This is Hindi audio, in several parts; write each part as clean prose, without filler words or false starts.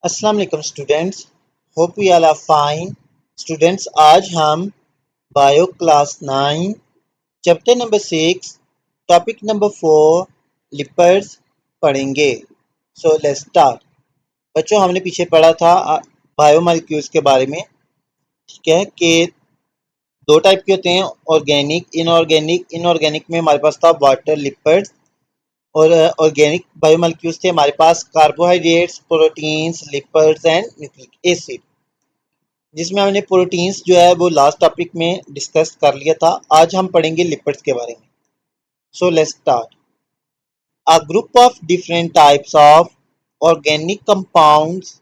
अस्सलाम वालेकुम students, hope we all are fine. Students, आज हम bio class 9 chapter number 6 topic number 4 lipids पढ़ेंगे। So let's start. बच्चों, हमने पीछे पढ़ा था बायोमॉलिक्यूल्स के बारे में। ठीक है कि दो टाइप के होते हैं, ऑर्गेनिक, इनऑर्गेनिक। इनऑर्गेनिक में हमारे पास था वाटर लिपर्ड्स, और ऑर्गेनिक बायोमॉलिक्यूल्स थे हमारे पास carbohydrates, proteins, lipids and nucleic acid, जिसमें हमने प्रोटीन्स जो है वो लास्ट टॉपिक में डिस्कस कर लिया था। आज हम पढ़ेंगे लिपिड्स के बारे में। सो let's start. A group of different types of organic compounds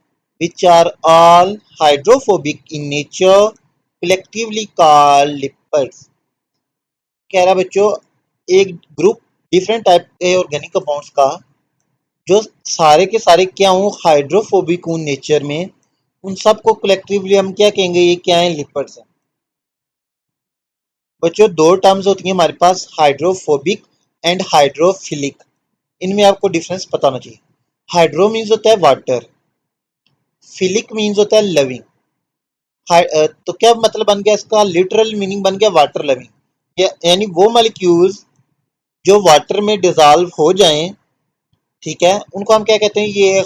which are all hydrophobic in nature collectively called lipids। कह रहा बच्चों, एक ग्रुप डिफरेंट टाइप के ऑर्गेनिक कंपाउंड्स का जो सारे के सारे क्या हों, हाइड्रोफोबिक हों नेचर में, उन सबको कलेक्टिवली हम क्या कहेंगे? ये क्या है? लिपिड्स हैं। बच्चों, दो टर्म्स होती हैं हमारे पास, हाइड्रोफोबिक एंड हाइड्रोफिलिक। इनमें आपको डिफरेंस पता होना चाहिए। हाइड्रो मीन्स होता है वाटर, फिलिक मीन्स होता है लविंग। तो क्या मतलब बन गया इसका? लिटरल मीनिंग बन गया वाटर लविंग, यानी वो मॉलिक्यूल्स जो वाटर में डिजॉल्व हो जाएं, ठीक है, उनको हम क्या कहते हैं? ये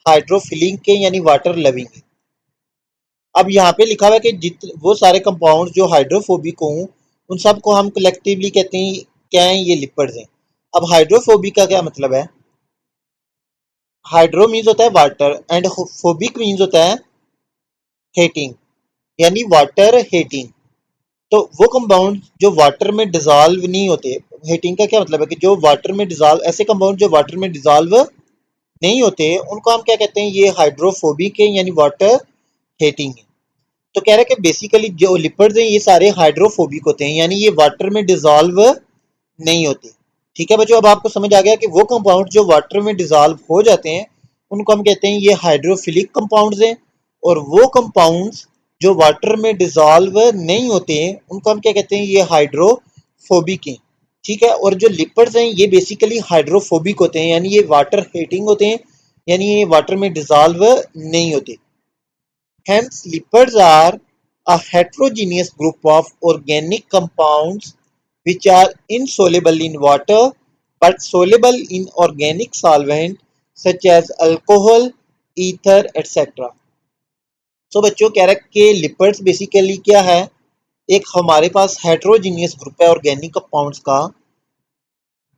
हाइड्रोफिलिक के यानी वाटर लविंग है। अब यहाँ पे लिखा हुआ है कि वो सारे कंपाउंड जो हाइड्रोफोबिक हों, उन सबको हम कलेक्टिवली कहते हैं क्या है? ये लिपिड्स हैं। अब हाइड्रोफोबिक का क्या मतलब है? हाइड्रो मीन्स होता है वाटर एंड फोबिक मीन्स होता है हेटिंग, यानी वाटर हेटिंग। तो वो कंपाउंड जो वाटर में डिजॉल्व नहीं होते, हेटिंग का क्या मतलब है कि जो वाटर में डिजॉल्व, ऐसे कंपाउंड जो वाटर में डिजॉल्व नहीं होते, उनको हम क्या कहते हैं? ये हाइड्रोफोबिक है यानी वाटर हेटिंग है। तो कह रहा है कि बेसिकली जो लिपिड्स हैं ये सारे हाइड्रोफोबिक होते हैं, यानी ये वाटर में डिजॉल्व नहीं होते। ठीक है बच्चों, अब आपको समझ आ गया कि वो कंपाउंड जो वाटर में डिजॉल्व हो जाते हैं उनको हम कहते हैं ये हाइड्रोफिलिक कंपाउंड्स हैं, और वो कंपाउंड्स जो वाटर में डिजॉल्व नहीं होते हैं उनको हम क्या कहते हैं? ये हाइड्रोफोबिक हैं। ठीक है, और जो लिपिड्स हैं ये बेसिकली हाइड्रोफोबिक होते हैं, यानी ये वाटर हेटिंग होते हैं, यानी ये वाटर में डिजॉल्व नहीं होते। Hence, lipids are a heterogeneous group of organic compounds which are insoluble in water but soluble in organic solvent such as alcohol, ether, etc. So बच्चों, कह रहा है कि लिपिड्स बेसिकली क्या है? एक हमारे पास हेट्रोजीनियस ग्रुप है ऑर्गेनिक कंपाउंड्स का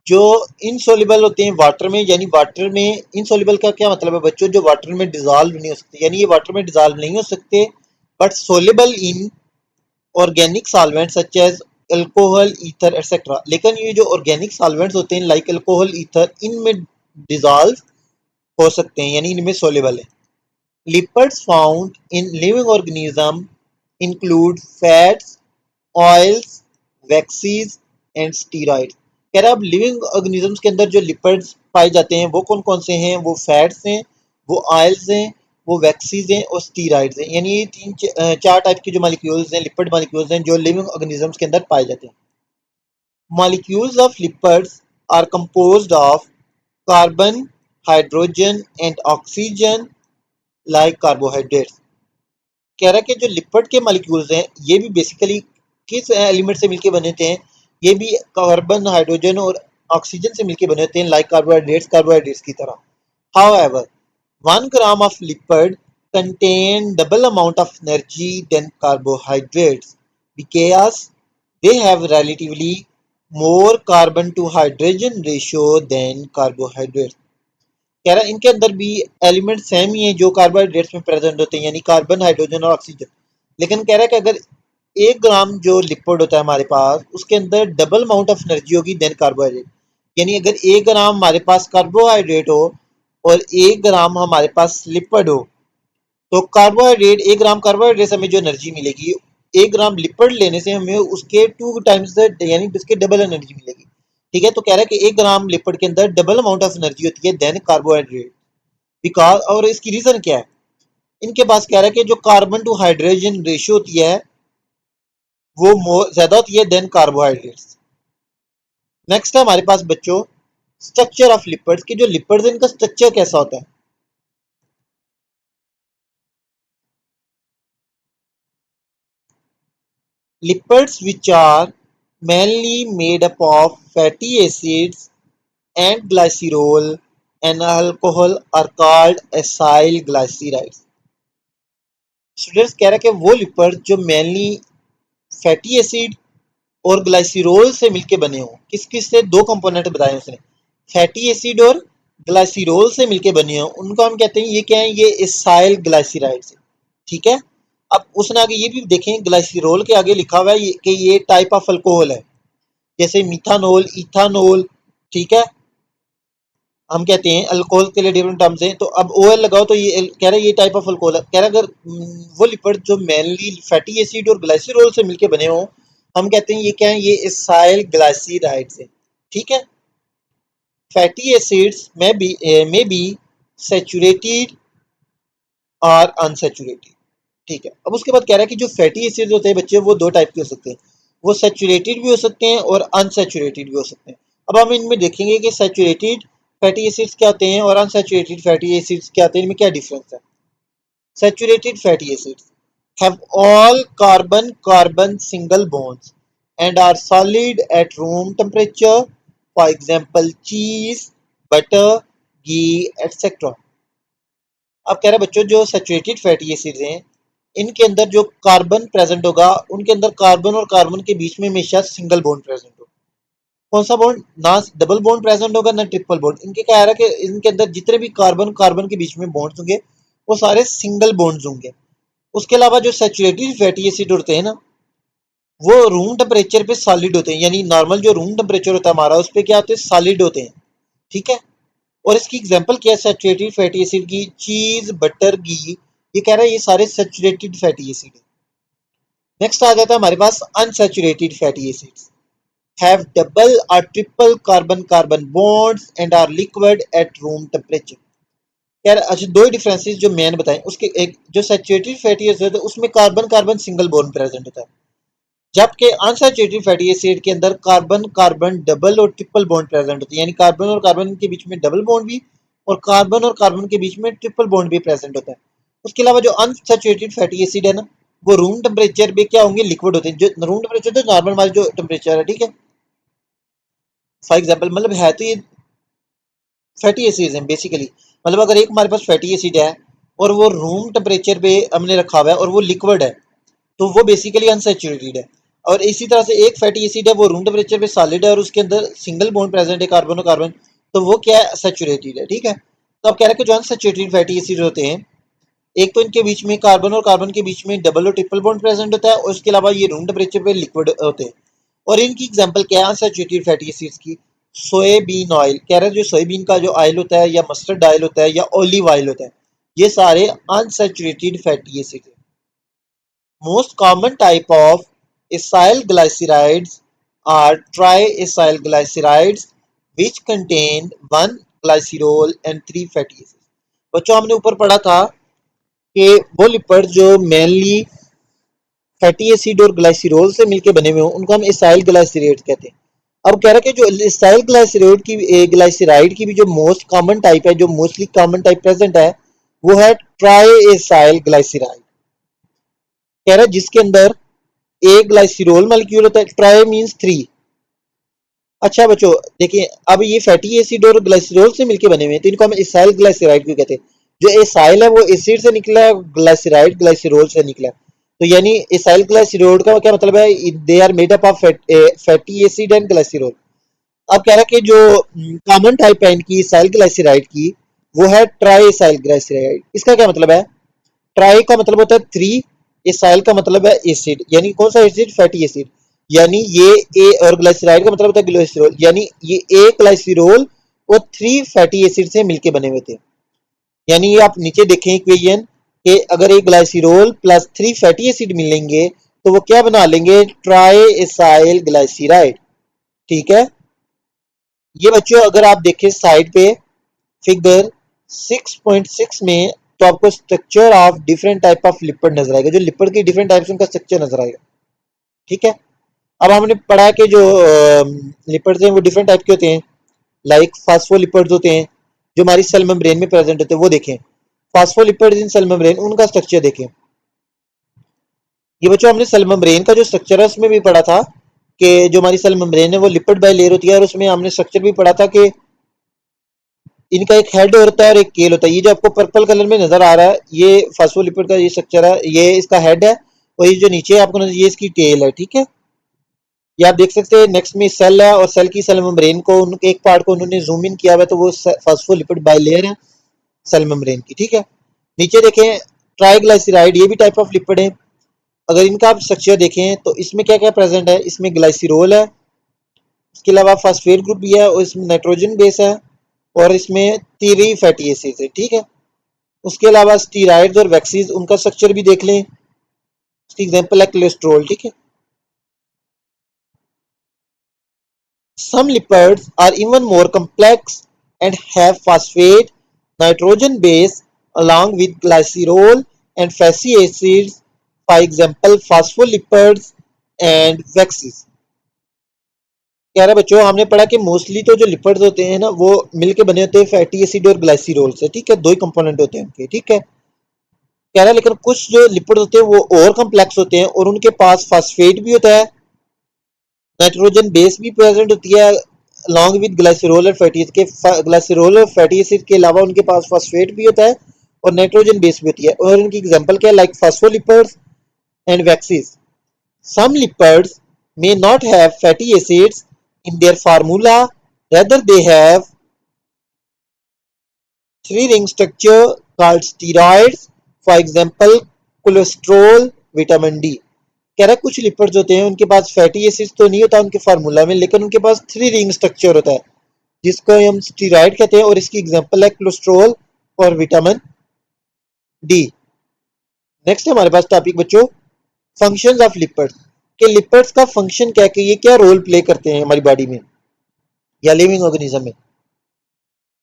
जो इनसोल्युबल होते हैं वाटर में, यानी वाटर में इनसोल्युबल का क्या मतलब है बच्चों? जो वाटर में डिजॉल्व नहीं हो सकते, यानी ये वाटर में डिजॉल्व नहीं हो सकते, but soluble in organic solvent such as alcohol, ether etcetera. लेकिन ये जो ऑर्गेनिक सॉल्वेंट्स होते हैं लाइक अल्कोहल, ईथर, इनमें डिजॉल्व हो सकते हैं, यानी इनमें सोल्युबल है। Lipids found in living organism include fats, oils, waxes and steroid. कह रहा है अब लिविंग ऑर्गेनिजम्स के अंदर जो लिपिड्स पाए जाते हैं वो कौन कौन से हैं? वो फैट्स हैं, वो ऑयल्स हैं, वो वैक्सीज हैं और स्टीरॉइड्स हैं। यानी ये चार टाइप के जो मॉलिक्यूल्स हैं, लिपिड मॉलिक्यूल्स हैं जो लिविंग ऑर्गेनिजम्स के अंदर पाए जाते हैं। Molecules of lipids are composed of carbon, hydrogen and oxygen like carbohydrates. कह रहा है कि जो लिपिड के मॉलिक्यूल्स हैं ये भी बेसिकली किस एलिमेंट से मिलके बने थे? ये भी कार्बन, हाइड्रोजन और ऑक्सीजन से मिलके बने होते हैं, लाइक कार्बोहाइड्रेट्स की तरह। However, 1 gram of lipid contain double amount of energy than carbohydrates because they have relatively more carbon to hydrogen ratio than carbohydrates। कह रहा है इनके अंदर भी एलिमेंट सेम ही है जो कार्बोहाइड्रेट्स में प्रेजेंट होते हैं, यानी कार्बन, हाइड्रोजन और ऑक्सीजन। लेकिन कह रहा है कि अगर 1 ग्राम जो लिपिड होता है हमारे पास, उसके अंदर डबल अमाउंट ऑफ एनर्जी होगी देन कार्बोहाइड्रेट। यानी अगर 1 ग्राम हमारे पास कार्बोहाइड्रेट हो और 1 ग्राम हमारे पास लिपिड हो, तो कार्बोहाइड्रेट, 1 ग्राम कार्बोहाइड्रेट से हमें जो एनर्जी मिलेगी, 1 ग्राम लिपिड लेने से हमें उसके 2 टाइम्स यानी उसके डबल एनर्जी मिलेगी। ठीक है, तो कह रहा है कि 1 ग्राम लिपिड के अंदर डबल अमाउंट ऑफ एनर्जी होती है देन कार्बोहाइड्रेट। बिकॉज, और इसकी रीजन क्या है? इनके पास कह रहा है कि जो कार्बन टू हाइड्रोजन रेशियो होती है वो ज्यादा होती है देन कार्बोहाइड्रेट्स। नेक्स्ट है हमारे पास बच्चों स्ट्रक्चर ऑफ लिपिड्स, की जो लिपिड्स इनका स्ट्रक्चर कैसा होता है? lipids which are mainly made up of fatty acids and glycerol and alcohol are called acyl glycerides. Students कह रहा है कि वो लिपिड जो मेनली फैटी एसिड और ग्लाइसिरोल से मिलके बने हों, किस किस से, दो कंपोनेंट बताए उसने, फैटी एसिड और ग्लाइसिरोल से मिलके बने हों, उनको हम कहते हैं ये क्या है, ये एसाइल ग्लाइसराइड से। ठीक है। अब उसने आगे ये भी देखें, ग्लाइसिरोल के आगे लिखा हुआ है कि ये टाइप ऑफ अल्कोहल है, जैसे मिथानोल, इथानोल। ठीक है। हम कहते हैं अल्कोहल के लिए डिफरेंट टर्म्स हैं, तो अब ओ एल लगाओ तो ये कह रहा है ये टाइप ऑफ अल्कोहल है। कह रहा है अगर वो लिपिड जो मेनली फैटी एसिड और ग्लाइसरॉल से मिलके बने हों, हम कहते हैं ये क्या है, ये एसाइल ग्लाइसराइड्स है। ठीक है। फैटी एसिड्स में बी सैचुरेटेड और अनसैचुरेटेड। ठीक है। अब उसके बाद कह रहा है कि जो फैटी एसिड्स होते हैं बच्चे, वो दो टाइप के हो सकते हैं, वो सैचुरेटेड भी हो सकते हैं और अनसैचुरेटेड भी हो सकते हैं। अब हम इनमें देखेंगे कि सैचुरेटेड फैटी एसिड्स क्या होते हैं और अनसैचुरेटेड फैटी एसिड्स क्या होते हैं, इनमें क्या डिफरेंस है। Saturated fatty acids have all carbon carbon single bonds and are solid at room temperature, for example cheese, butter, ghee, etc. अब कह रहे हैं बच्चों जो सैचुरेटेड फैटी एसिड्स हैं, इनके अंदर जो कार्बन प्रेजेंट होगा, उनके अंदर कार्बन और कार्बन के बीच में हमेशा सिंगल बॉन्ड प्रेजेंट होगा। कौन सा बॉन्ड, ना डबल बॉन्ड प्रेजेंट होगा ना ट्रिपल बॉन्ड। इनके क्या है कि इनके अंदर जितने भी कार्बन कार्बन के बीच में बॉन्ड्स होंगे, वो सारे सिंगल बॉन्ड्स होंगे। उसके अलावा जो सैचुरेटेड फैटी एसिड होते हैं ना, वो रूम टेम्परेचर पे सॉलिड होते हैं, यानी नॉर्मल जो रूम टेम्परेचर होता है हमारा, उस पर क्या होते हैं, सॉलिड होते हैं। ठीक है। और इसकी एग्जांपल क्या है सैचुरेटेड फैटी एसिड की, चीज, बटर, घी, ये कह रहा है ये सारे सैचुरेटेड फैटी एसिड है। नेक्स्ट आ जाता है हमारे पास unsaturated fatty acids, have double और triple carbon carbon bonds and are liquid at room temperature. यार अच्छा, दो ही डिफरेंसेस जो मैंने बताए, उसके एक जो सैचुरेटेड फैटी एसिड होता है उसमें carbon carbon single bond present होता है, जबकि अनसैचुरेटेड फैटी एसिड के अंदर कार्बन कार्बन डबल और ट्रिपल बॉन्ड प्रेजेंट होती है, यानी कार्बन और कार्बन के बीच में डबल बॉन्ड भी और कार्बन और कार्बन के बीच में ट्रिपल बॉन्ड भी प्रेजेंट होता है। उसके अलावा जो अनसैचुरेटेड फैटी एसिड है ना, वो रूम टेम्परेचर पे क्या होंगे, लिक्विड होते हैं। जो रूम टेम्परेचर तो नॉर्मल हमारा जो टेम्परेचर है, ठीक है, फॉर एग्जाम्पल मतलब है तो ये फैटी एसिड हैं बेसिकली। मतलब अगर एक हमारे पास फैटी एसिड है और वो रूम टेम्परेचर पे हमने रखा हुआ है और वो लिक्विड है, तो वो बेसिकली अनसैचुरेटेड है। और इसी तरह से एक फैटी एसिड है, वो रूम टेम्परेचर पे सॉलिड है और उसके अंदर सिंगल बॉन्ड प्रेजेंट है, कार्बन और कार्बन, तो वो क्या है, सैचुरेटेड है। ठीक है। तो अब कह रहे हैं कि जो अनसैचुरेटेड फैटी एसिड होते हैं, एक तो इनके बीच में कार्बन और कार्बन के बीच में डबल और ट्रिपल बॉन्ड प्रेजेंट होता है और उसके अलावा ये रूम टेम्परेचर पे लिक्विड होते हैं। और इनकी एग्जांपल क्या है अनसैचुरेटेड फैटी एसिड्स की, सोयाबीन ऑयल। कह रहे हैं जो सोयाबीन का जो ऑयल होता है या मस्टर्ड ऑयल होता है या ऑलिव ऑयल होता है, ये सारे अनसैचुरेटेड फैटी एसिड है। Most common type of acyl glycerides are triacyl glycerides which contain one glycerol and three fatty acids। बच्चों हमने ऊपर पढ़ा था कि वो लिपिड जो मेनली फैटी एसिड और ग्लाइसिरोल से मिलके बने हुए हों, उनको हम एसाइल ग्लाइसराइड कहते हैं। अब कह रहा है कि जो एसाइल ग्लाइसराइड की ग्लाइसराइड की भी जो मोस्ट कॉमन टाइप है, जो मोस्टली कॉमन टाइप प्रेजेंट है, वो है ट्राई एसाइल ग्लाइसराइड। कह रहा है जिसके अंदर एक ग्लाइसिरोल मॉलिक्यूल होता है, ट्राई मींस थ्री। अच्छा बच्चों देखिए, अब ये फैटी एसिड और ग्लाइसरॉल से मिलके बने हुए हैं, तो इनको हम एसाइल ग्लाइसराइड क्यों कहते हैं। जो एसाइल है वो एसिड से निकला है, ग्लाइसराइड ग्लाइसरॉल से निकला है। तो यानी एसाइल ग्लाइसरॉल का क्या मतलब है, they are made up of fatty acid and glycerol. अब कह रहा है कि जो कॉमन टाइप है इनकी एसाइल ग्लाइसराइड की, वो है ट्राई एसाइल ग्लाइसराइड। इसका क्या मतलब है, ट्राई का मतलब होता है थ्री, एसाइल का मतलब है एसिड, यानी कौन सा एसिड, फैटी एसिड। यानी ये ए, और ग्लाइसराइड का मतलब होता है ग्लिसरॉल, यानी ये एक ग्लाइसरॉल और थ्री फैटी एसिड से मिलके बने हुए थे। यानी ये आप नीचे देखें इक्वेशन कि अगर एक glycerol plus three fatty acid मिलेंगे तो वो क्या बना लेंगे, ट्राई एसाइल ग्लाइसराइड। ठीक है। ये बच्चों अगर आप देखें साइड पे फिगर 6.6 में, तो आपको structure of different type of lipid नजर आएगा, जो लिपिड की डिफरेंट टाइप्स उनका स्ट्रक्चर नजर आएगा। ठीक है। अब हमने पढ़ा कि जो लिपिड्स हैं वो डिफरेंट टाइप के होते हैं, लाइक फास्फोलिपिड्स होते हैं जो हमारी सेल मेम्ब्रेन में प्रेजेंट होते हैं, वो देखें। फास्फोलिपिड्स इन सेल मेम्ब्रेन, उनका स्ट्रक्चर देखें। ये बच्चों हमने सेल मेम्ब्रेन का जो स्ट्रक्चर है उसमें भी पढ़ा था कि जो हमारी सेल मेम्ब्रेन है वो लिपिड बाय लेयर होती है, और उसमें हमने स्ट्रक्चर भी पढ़ा था कि इनका एक हेड होता है और एक टेल होता है। ये जो आपको पर्पल कलर में नजर आ रहा है ये फास्फोलिपिड का ये स्ट्रक्चर है, ये इसका हेड है, और ये जो नीचे आपको नजर ये इसकी टेल है। ठीक है, ये आप देख सकते हैं। नेक्स्ट में सेल है और सेल की सेल मेम्ब्रेन को एक पार्ट को उन्होंने जूम इन किया हुआ है, तो वो फास्फोलिपिड बाय लेयर है सेल मेम्ब्रेन की। ठीक है, नीचे देखें ट्राइग्लाइसराइड, ये भी टाइप ऑफ लिपिड है। अगर इनका आप स्ट्रक्चर देखें तो इसमें क्या क्या प्रेजेंट है, इसमें ग्लाइसिरोल है, इसके अलावा फास्फेट ग्रुप भी है, और इसमें नाइट्रोजन बेस है, और इसमें 3 फैटी एसिड्स है। ठीक है, उसके अलावा स्टीराइड्स और वैक्सीज उनका स्ट्रक्चर भी देख लें, इसकी एग्जांपल है कोलेस्ट्रॉल। ठीक है, some lipids are even more complex and have phosphate nitrogen base along with glycerol and fatty acids, for example phospholipids and waxes। कह रहा है बच्चों हमने पढ़ा कि मोस्टली तो जो लिपिड्स होते हैं ना वो मिलके बने होते हैं फैटी एसिड और ग्लाइसिरोल से। ठीक है, दो ही कंपोनेंट होते हैं उनके। ठीक है, कह रहा है लेकिन कुछ जो लिपिड होते हैं वो और कम्प्लेक्स होते हैं और उनके पास फास्फेट भी होता है, नाइट्रोजन बेस भी प्रेजेंट होती है अलॉन्ग विद ग्लाइसरोल और फैटी एसिड के। ग्लाइसरोल और फैटी एसिड के अलावा उनके पास फास्फेट भी होता है और नाइट्रोजन बेस भी होती है, और उनकी एग्जांपल क्या है, like phospholipids and waxes. Some lipids may not have fatty acids in their formula, rather they have three ring structure called steroids, for example cholesterol, vitamin D। कह रहा है कुछ लिपिड्स होते हैं उनके पास फैटी एसिड्स तो नहीं होता उनके फार्मूला में, लेकिन उनके पास 3 रिंग स्ट्रक्चर होता है जिसको हम स्टीरॉयड कहते हैं, और इसकी एग्जांपल है कोलेस्ट्रॉल और विटामिन डी। नेक्स्ट हमारे पास टॉपिक बच्चों फंक्शंस ऑफ लिपिड्स, कि लिपिड्स का फंक्शन क्या है, कि ये क्या रोल प्ले करते हैं हमारी बॉडी में या लिविंग ऑर्गेनिज्म में।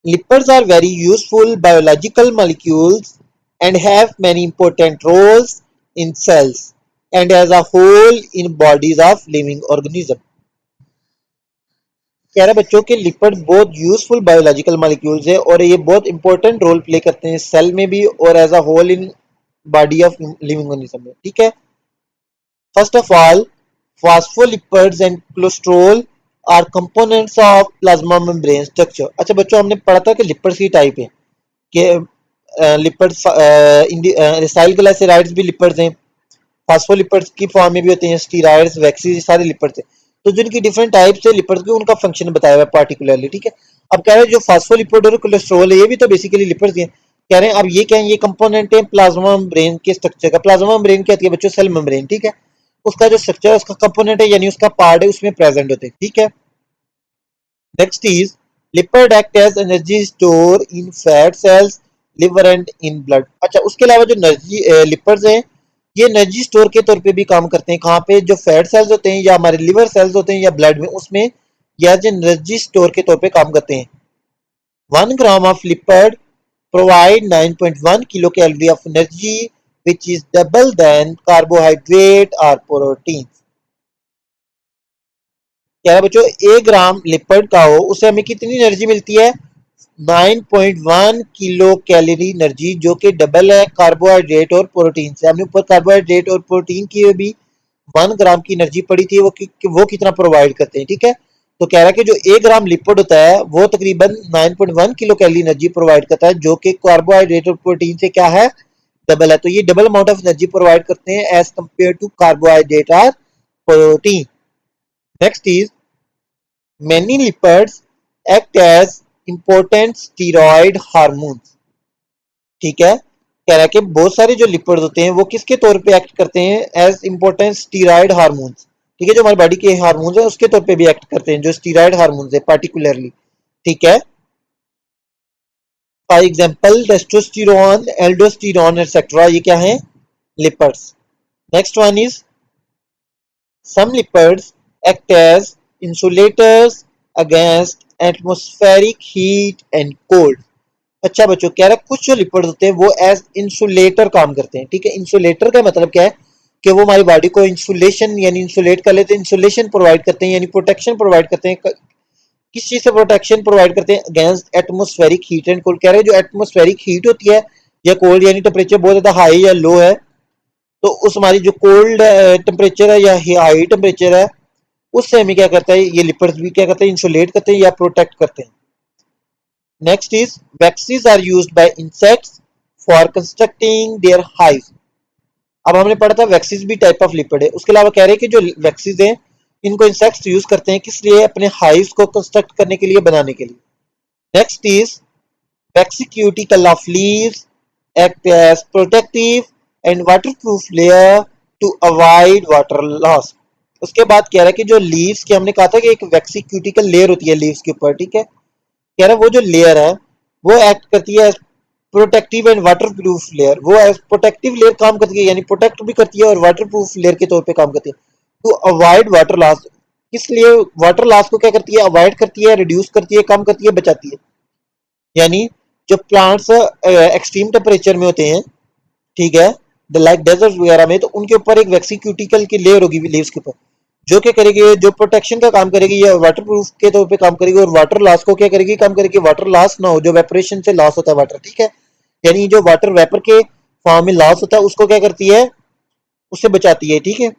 Lipids are very useful biological molecules and have many important roles in cells and as a whole in bodies of living organism। कह रहा है बच्चों के लिपिड बहुत यूजफुल बायोलॉजिकल मॉलिक्यूल्स है और ये बहुत इंपॉर्टेंट रोल प्ले करते हैं सेल में भी और as a whole in body of living organism में। ठीक है, first of all phospholipids and cholesterol are components of plasma membrane structure. अच्छा बच्चों हमने पढ़ा था कि लिपिड्स की टाइप है कि लिपिड्स रिसाइल ग्लाइसराइड्स भी लिपिड्स हैं, फास्फोलिपिड्स की फॉर्म में भी होते हैं, स्टीराइड्स वैक्सीज सारे लिपिड्स हैं। तो जिनकी डिफरेंट टाइप्स है लिपिड्स के उनका फंक्शन बताया हुआ है पार्टिकुलरली। ठीक है, अब कह रहे हैं जो फास्फोलिपिड और कोलेस्ट्रॉल है ये भी तो बेसिकली लिपिड्स हैं। कह रहे हैं अब ये क्या है, ये कंपोनेंट है प्लाज्मा मेम्ब्रेन के स्ट्रक्चर का। प्लाज्मा मेम्ब्रेन क्या होती है बच्चों, सेल मेम्ब्रेन। ठीक है, उसका जो स्ट्रक्चर है उसका कंपोनेंट है यानी उसका पार्ट है उसमें प्रेजेंट होते हैं। ठीक है, next is lipid act as energy store in fat cells, liver and in blood. अच्छा उसके अलावा जो एनर्जी लिपिड्स हैं ये एनर्जी स्टोर के तौर पे भी काम करते हैं। कहाँ पे, जो फैट सेल्स होते हैं या हमारे लिवर सेल्स होते हैं या ब्लड में, उसमें ये एज एनर्जी स्टोर के तौर पे काम करते हैं। 1 gram of lipid provide 9.1 kilo calorie of energy which is double than carbohydrate और प्रोटीन। क्या है बच्चों, 1 ग्राम लिपिड का हो उससे हमें कितनी एनर्जी मिलती है, 9.1 किलो कैलोरी एनर्जी, जो कि डबल है कार्बोहाइड्रेट और प्रोटीन से। हमने ऊपर कार्बोहाइड्रेट और प्रोटीन की भी 1 ग्राम की एनर्जी पड़ी थी, वो कितना प्रोवाइड करते हैं। ठीक है, तो कह रहा है कि जो 1 ग्राम लिपिड होता है वो तकरीबन 9.1 किलो कैलोरी एनर्जी प्रोवाइड करता है, जो कि कार्बोहाइड्रेट और प्रोटीन से क्या है, डबल है। तो ये double amount of energy provide करते हैं एज कम्पेयर टू कार्बोहाइड्रेट और protein. Next is many lipids act as important steroid hormones। ठीक है, कह रहा है कि बहुत सारे जो लिपिड्स होते हैं वो किसके तौर पे एक्ट करते हैं, एज इंपॉर्टेंट स्टीरॉयड हार्मोन्स। ठीक है, जो हमारी बॉडी के हार्मोन्स है उसके तौर पे भी एक्ट करते हैं, जो स्टीरॉयड हार्मोन्स है पार्टिकुलरली। ठीक है, for example testosterone, aldosterone etcetera, ये क्या है, lipids. Next one is some lipids act as insulators against atmospheric heat and cold। अच्छा बच्चों कह रहा है कुछ जो लिपिड्स होते हैं वो एज इंसुलेटर काम करते हैं। ठीक है, इंसुलेटर का मतलब क्या है कि वो हमारी बॉडी को इंसुलेशन यानी इंसुलेट कर लेते हैं, इंसुलेशन प्रोवाइड करते हैं यानी प्रोटेक्शन प्रोवाइड करते हैं। किस चीज से प्रोटेक्शन प्रोवाइड करते हैं, against atmospheric heat and cold. कह रहे हैं जो एटमोस्फेरिक हीट होती है या कोल्ड यानी टेम्परेचर बहुत ज्यादा हाई या लो है तो उस हमारी जो कोल्ड टेम्परेचर है या हाई टेम्परेचर है उससे हमें क्या करता है, ये लिपर्ड्स भी क्या करते हैं, इंसुलेट करते हैं या प्रोटेक्ट करते हैं। Next is waxes are used by insects for constructing their hive. अब हमने पढ़ा था वैक्सीज भी टाइप ऑफ लिपिड है, उसके अलावा कह रहे हैं कि जो वैक्सीज हैं इनको इंसेक्ट्स यूज करते हैं किस लिए, अपने हाइव्स को कंस्ट्रक्ट करने के लिए, बनाने के लिए। Next is waxy cuticle of leaves act as protective and waterproof layer to avoid water loss। उसके बाद कह रहा है कि जो लीव्स की हमने कहा था कि एक वैक्सीक्यूटिकल लेयर होती है लीव्स के ऊपर, ठीक है, कह रहा है वो जो लेयर है वो एक्ट करती है protective and water proof layer, वो एज प्रोटेक्टिव लेयर काम करती है, यानी प्रोटेक्ट भी करती है और वाटर प्रूफ लेयर के तौर पे काम करती है टू अवॉइड वाटर लॉस। किस लिए वाटर लॉस को क्या करती है, अवॉइड करती है, रिड्यूस करती है, कम करती है, बचाती है। यानी जो प्लांट्स एक्सट्रीम टेम्परेचर में होते हैं, ठीक है, द लाइक डेजर्ट वगैरह में, तो उनके ऊपर एक वैक्सीक्यूटिकल की लेयर होगी लीव्स के ऊपर, जो क्या करेगी, जो प्रोटेक्शन का काम करेगी या वाटर प्रूफ के तौर पे काम करेगी, और वाटर लॉस को क्या करेगी, काम करेगी, वाटर लॉस ना हो, जो वेपरेशन से लॉस होता है वाटर, ठीक है, यानी जो वाटर वेपर के फॉर्म में लॉस होता है उसको क्या करती है, उससे बचाती है, ठीक है।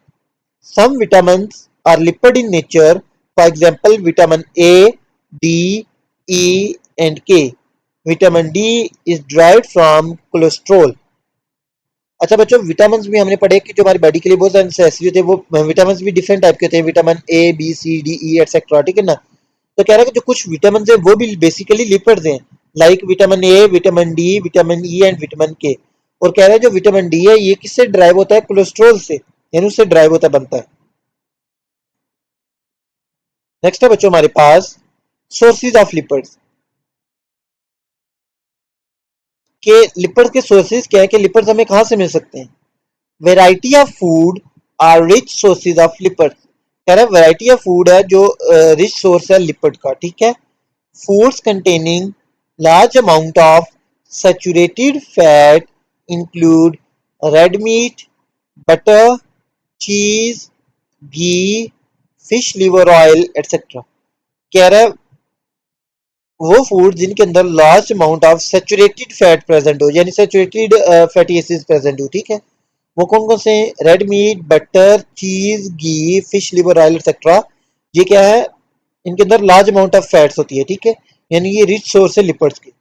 Some vitamin are lipid in nature, for example vitamin A, D, E and K. Vitamin D is drive from cholesterol. अच्छा बच्चों, विटामिन भी हमने पढ़े कि जो हमारी बॉडी के लिए बहुत नेसेसरी होते हैं, वो विटामिन भी डिफरेंट टाइप के होते हैं, vitamin A, B, C, D, E etcetera, ठीक है ना। तो कह रहा है कि जो कुछ विटामिन है वो भी बेसिकली लिपिड्स हैं, like vitamin A, vitamin D, vitamin E and vitamin के। और कह रहा है जो विटामिन डी है ये किससे ड्राइव होता है, कोलेस्ट्रॉल से, यानी उससे ड्राइव होता है, बनता है। नेक्स्ट है बच्चों हमारे पास सोर्सेज ऑफ लिपिड्स, के लिपिड्स के सोर्सेज क्या है, कि लिपिड्स हमें कहाँ से मिल सकते हैं। Variety of food are rich sources of lipid. कह रहा है वेराइटी ऑफ फूड है जो रिच सोर्स है लिपिड का, ठीक है। Foods containing large amount of saturated fat include red meat, butter, चीज, घी, फिश लिवर ऑयल एटसेट्रा। कह रहा है वो फूड जिनके अंदर large amount of saturated fat present हो, यानी सैचुरेटेड फैटी एसिड्स प्रेजेंट हो, ठीक है, वो कौन कौन से, रेड मीट, बटर, चीज, घी, फिश लिवर ऑयल एक्सेट्रा। ये क्या है, इनके अंदर लार्ज अमाउंट ऑफ फैट्स होती है, ठीक है, यानी ये रिच सोर्स है लिपिड्स की।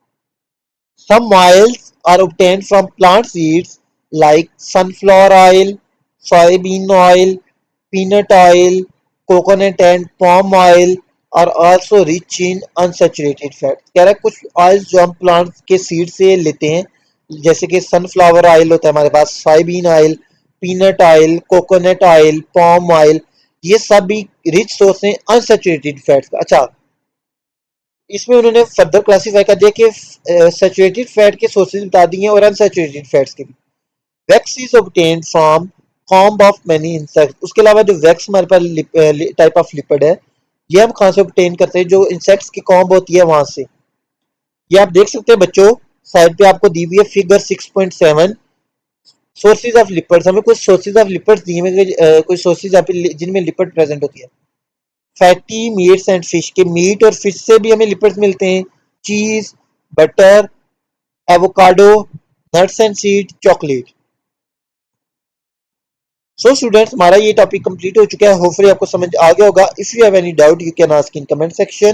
Some oils are obtained from plant seeds like sunflower oil, soybean oil, peanut oil, coconut and palm oil और also rich in unsaturated fat. कह रहा है कुछ ऑयल्स जो हम प्लांट के सीड से लेते हैं, जैसे कि सनफ्लावर ऑयल होता है हमारे पास, soybean oil, peanut oil, coconut oil, palm oil, ये सब भी रिच सोर्स हैं अनसैचुरेटेड फैट्स का। अच्छा, इसमें उन्होंने फर्दर क्लासीफाई कर दिया कि सैचुरेटेड फैट के सोर्सेज बता दिए और अनसैचुरेटेड फैट्स के भी। Wax is obtained from comb of many insects. उसके अलावा जो वैक्स हमारे पास टाइप ऑफ लिपिड है, ये हम कहाँ से ऑब्टेन करते हैं, जो इंसेक्ट्स की कॉम्ब होती है वहां से। ये आप देख सकते हैं बच्चों, साइड पे आपको दी हुई है फिगर 6.7, सोर्सेज ऑफ लिपिड्स। हमें कुछ सोर्सेज ऑफ लिपिड्स दिए हुए कुछ सोर्सेज जिनमें लिपिड प्रेजेंट होती है। फैटी मीट्स एंड फिश, के मीट और फिश से भी हमें लिपिड्स मिलते हैं, चीज, butter, avocado, nuts and seed, chocolate. So students, हमारा ये टॉपिक कंप्लीट हो चुका है, होपफुली आपको समझ आ गया होगा। If you have any doubt you can ask in comment section.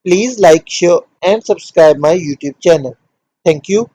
Please like, share and subscribe my YouTube channel. Thank you.